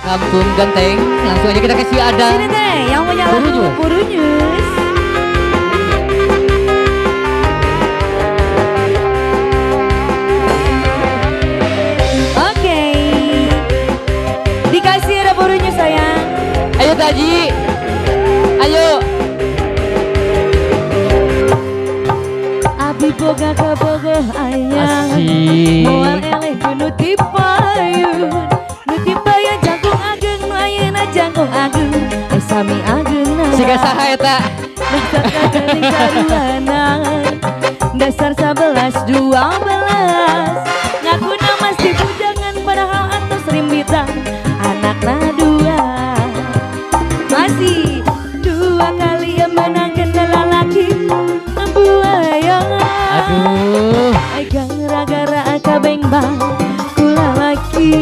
Kampung Genteng, langsung aja kita kasih ada. Sini teh, yang punya lagu Purunyus. Oke, dikasih ada Purunyus sayang. Ayo Taji, ayo. Abi boga ke boga ayang, Asik. moal eleh kudu tipayun. Jangkung ageng, ayana jangkung ageng, sami ageng na. Siga saha eta? Dasar kagalik karuanan, dasar 11-12. Ngaku nama si bujangan padahal atas rimbitan, anakna dua. Masih dua kali yang menangkan lalaki buaya. Aduh, Agang gara-gara kabeng bang kula laki.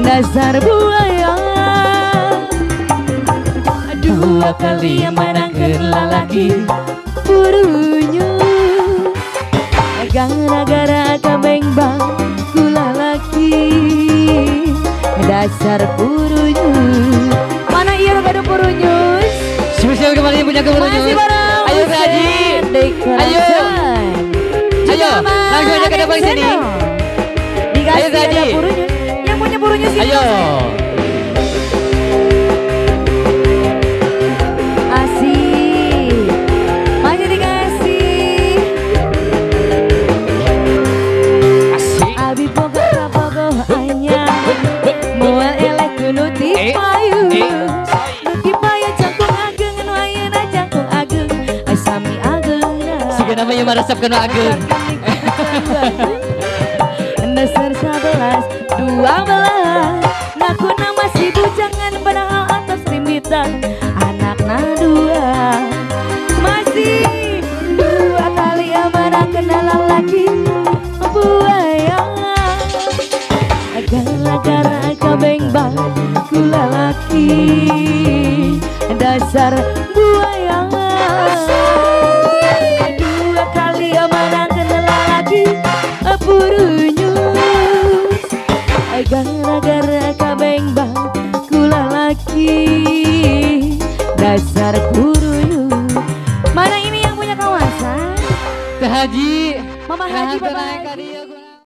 Dasar buaya dua kali yang menangkan lalaki Purunyus. Gara-gara kabeng bang kula laki. Dasar Purunyus. Mana iya gak ada Purunyus? spesial kembali yang punya keburunyus. Masih bareng Ayo Taji, ayo. Ayo, langsung aja ke depan sini. Dikasih Ayo, Taji. ada Purunyus. Yang punya Purunyus ini. Ayo. Asik. Masih dikasih. Asik. Abi boga boga hanya moal elek kudu tipayu. Nuti paya jangkung ageng nu ayeuna jangkung ageng. Sami ageng. Siga namanya maresep kena ageng. Dasar 11-12. Ngaku nama si bujangan padahal atas rimbitan, anakna dua. Masih dua kali amanah kenal laki buaya. Gara-gara kabeng bang kula laki. Dasar buaya. Dua kali amanah kenal laki Purunyus. Gara-gara kabeng bang kula laki. Dasar Purunyus. Mana ini yang punya kawasan? Teh Haji. Mama Haji, Nah, Papa naik Haji. tadi.